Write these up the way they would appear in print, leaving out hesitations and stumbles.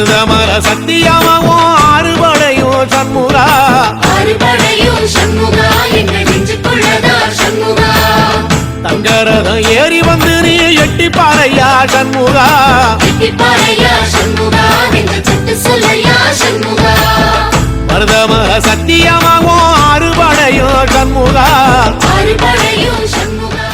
மருதமர சத்தியமாவும் அறுபடையும் சண்முகா அறுபடையும் சண்முகா எங்கள் நெஞ்சுக்குள்ளதா சண்முகா தங்கரதம் ஏறி வந்து நீ எட்டி பாறையா சண்முகா எட்டி பாறையா சண்முகா எங்கள் சட்டு சொல்லையா சண்முகா மருதமர சத்தியமாவும் அறுபடையும் சண்முகா அறுபடையும் சண்முகா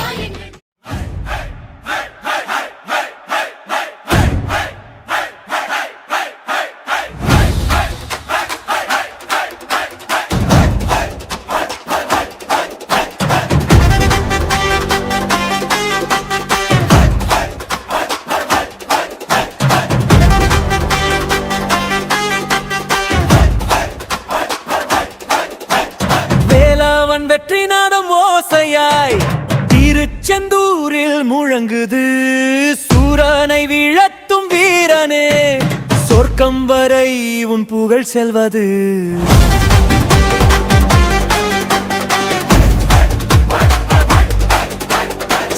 வெற்றிநாதம் ஓசையாய் திருச்செந்தூரில் முழங்குது சூரனை வீழத்தும் வீரனே சொர்க்கம் வரை உன் புகழ் செல்வது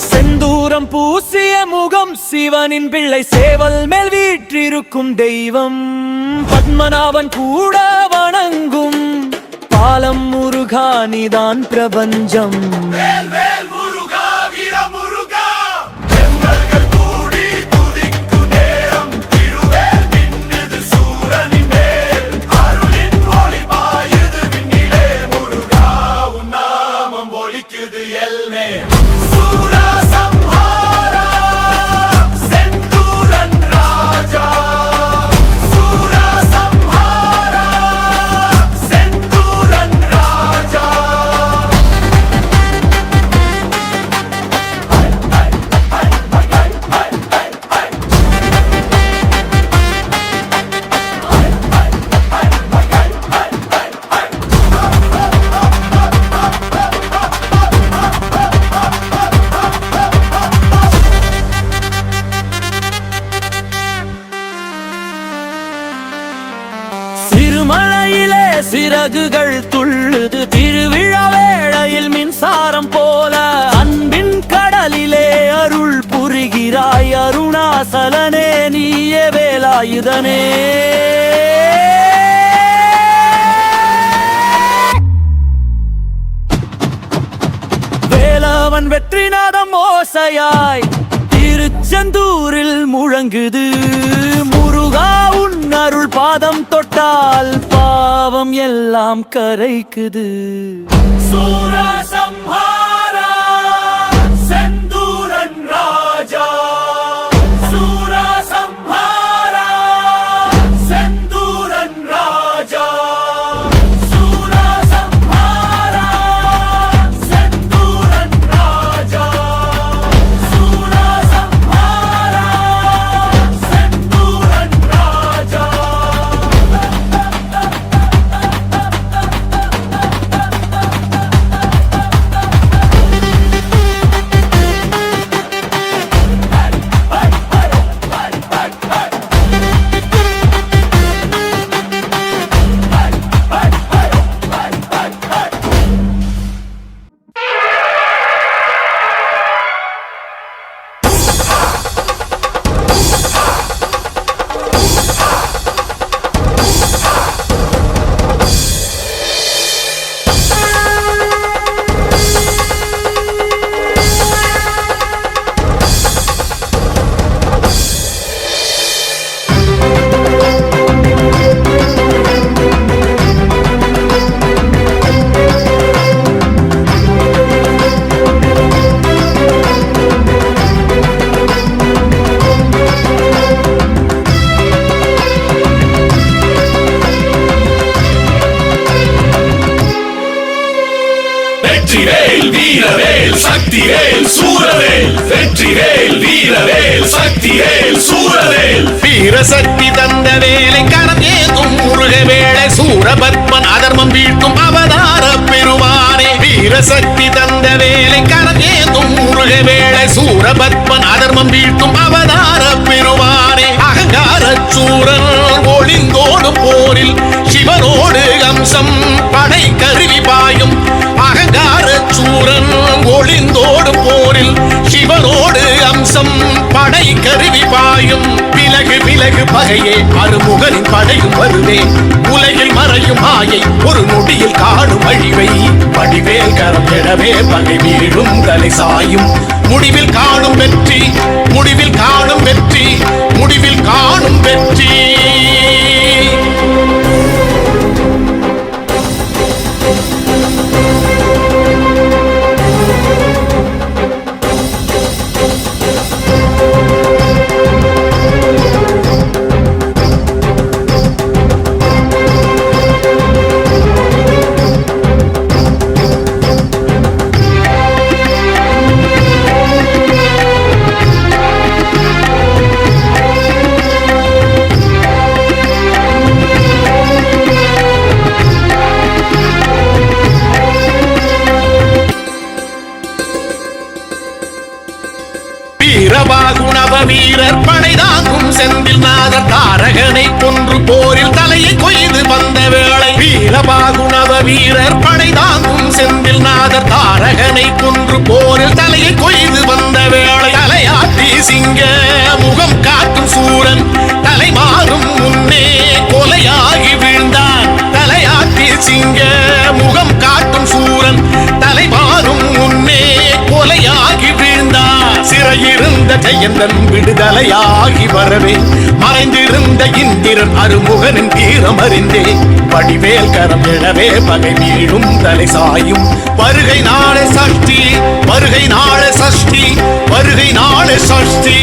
செந்தூரம் பூசிய முகம் சிவனின் பிள்ளை சேவல் மேல் வீற்றிருக்கும் தெய்வம் பத்மநாபன் கூட வணங்கும் பாலம் முருகா நீதான் பிரபஞ்சம் திருமலையிலே சிறகுகள் துள்ளுது திருவிழா வேளையில் மின்சாரம் போல அன்பின் கடலிலே அருள் புரிகிறாய் அருணாசலனே நீயே வேலாயுதனே வேலவன் வெற்றிநாதம் ஓசையாய் திருச்செந்தூரில் முழங்குது முருகா உன் அருள் பாதம் தொட்டால் பாவம் எல்லாம் கரைக்குது சூரசம்ஹாரா செந்தூரன் ராஜா சூரசம்ஹாரா செந்தூரன் ராஜா சூரசம்ஹாரா செந்தூரன் ராஜா சூரசம்ஹாரா செந்தூரன் ராஜா வெற்றிவேல் வீரவேல் சக்திவேல் சூரவேல் வெற்றிவேல் வீரவேல் சக்திவேல் சூரவேல் வீரசக்தி தந்த வேலை கரம் ஏதும் முருக வேளை சூரபத்மன் அதர்மம் வீழ்த்தும் அவதார பெருமானே வீரசக்தி தந்த வேலை கரம் ஏதும் முருக வேளை சூரபத்மன் அதர்மம் வீழ்த்தும் அவதார பெருமானே அகங்கார சூரன் ஒளிந்தோடும் போரில் சிவனோடு அம்சம் படை கருவி பாயும் அகங்கார சூரன் ஒளிந்தோடும் போரில் சிவனோடு அம்சம் படை கருவி பாயும் விலகு விலகு வெகு பகையே அருமுகனின் படையும் வருவே உலகில் மறையும் மாயை ஒரு நொடியில் காணும் அழிவை வடிவேல் கரம் எழவே பகை வீழும் தலை சாயும் முடிவில் காணும் வெற்றி முடிவில் காணும் வெற்றி முடிவில் காணும் வெற்றி வீரபாகுணவ வீரர் படை தாங்கும் செந்தில் நாதர் தாரகனை கொன்று போரில் தலையை கொய்து வந்த வேளை வீரபாகுணவ வீரர் படை தாங்கும் செந்தில் நாதர் தாரகனை கொன்று போரில் தலையை கொய்து வந்த வேளை தலையாட்டி சிங்க முகம் காட்டும் சூரன் தலை மாறும் முன்னே கொலையாகி வீழ்ந்தான் தலையாட்டி சிங்க முகம் காட்டும் சூரன் தலை மாறும் முன்னே கொலையாகி வீழ்ந்தான் சிறையிருந்த ஜெயந்தன் விடுதலையாகி வரவே மறைந்திருந்த இந்திரன் அருமுகனின் தீரம் அறிந்தே வடிவேல் கரம் எழவே பகை மீழும் தலை சாயும் வருகை நாளே சஷ்டி வருகை நாளே சஷ்டி வருகை நாளே சஷ்டி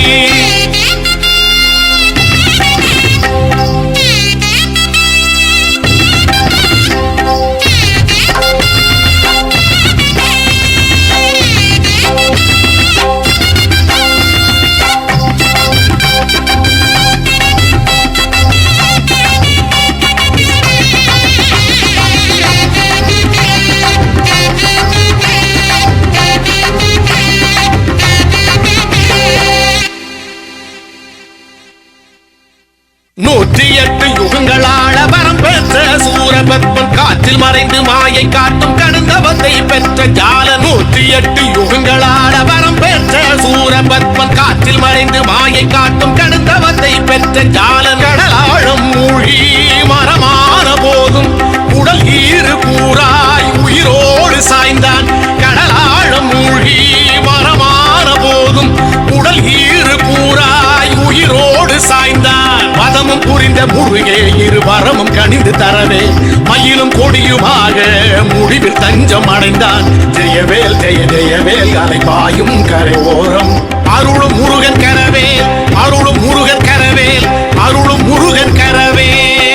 நூற்றி எட்டு யுகங்களாள வரம் பெற்ற சூரபத்மன் காற்றில் மறைந்து மாயை காட்டும் கடுந்தவத்தை பெற்ற ஜால நூற்றி எட்டு யுகங்களாள வரம் பெற்ற சூரபத்மன் காற்றில் மறைந்து மாயை காட்டும் கடுந்தவத்தை பெற்ற ஜாலன் கடலாழம் மூழ்கி மரமான போதும் உடல் ஈறு கூறாய் உயிரோடு சாய்ந்தான் கடலாழம் மூழ்கி மரமான போதும் உடல் ஈறு கூறாய் உயிரோடு சாய்ந்தான் மதமும் புரிந்த முருகே இரு வரமும் கணிந்து தரவே மயிலும் கொடியுமாக முடிவில் தஞ்சம் அடைந்தான் ஜெயவேல் ஜெய ஜெயவேல் அலைபாயும் கரை ஓரம் அருளும் முருகன் கரவேல் அருளும் முருகன் கரவேல் அருளும் முருகன் கரவேல்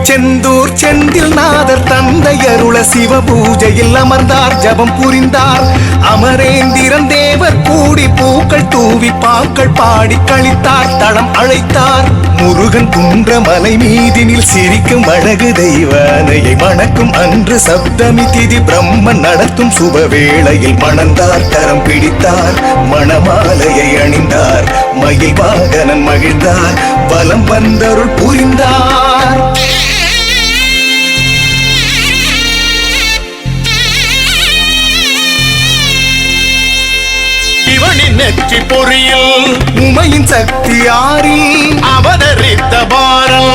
செந்தூர் செந்தில் நாதர் தந்தை அருள சிவ பூஜையில் அமர்ந்தார் ஜபம் புரிந்தார் அமரேந்திரன் தேவர் கூடி பூக்கள் தூவி பாக்கள் பாடி கழித்தார் தளம் அழைத்தார் முருகன் குன்ற மலை மீதினில் சிரிக்கும் அழகு தெய்வானையை மணக்கும் அன்று சப்தமி திதி பிரம்மன் நடத்தும் சுபவேளையில் மணந்தார் கரம் பிடித்தார் மணமாலையை அணிந்தார் மயில் வாகனன் மகிழ்ந்தார் பலம் வந்தருள் புரிந்தார் இவனின் நெற்றி பொறியில் உமையின் சக்தி ஆறில் அவதரித்த பாரல்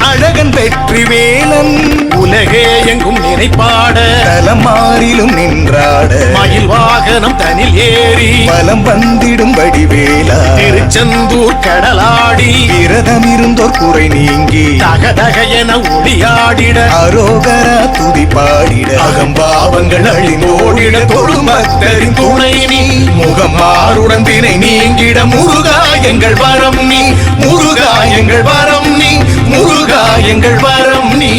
அழகன் வெற்றி வேலன் உலகே எங்கும் நினைப்பாட தலமாறிலும் நின்றாட மயில் வாகனம் தனில் ஏறி பலம் வந்திடும் வடிவேலா திருச்செந்தூர் கடலாடி விரதம் இருந்தோர் குறை நீங்கி தக தகதக என ஒளியாடிட அரோகரா துதி பாடிட அகம்பாவங்கள் அழிந்தோடிட தொழும் பக்தரின் துணை நீ முகம் மாறுடன் தினை நீங்கிட முருகா எங்கள் வரம் நீ முருகா எங்கள் வரம் நீ முருகா எங்கள் வரம் நீ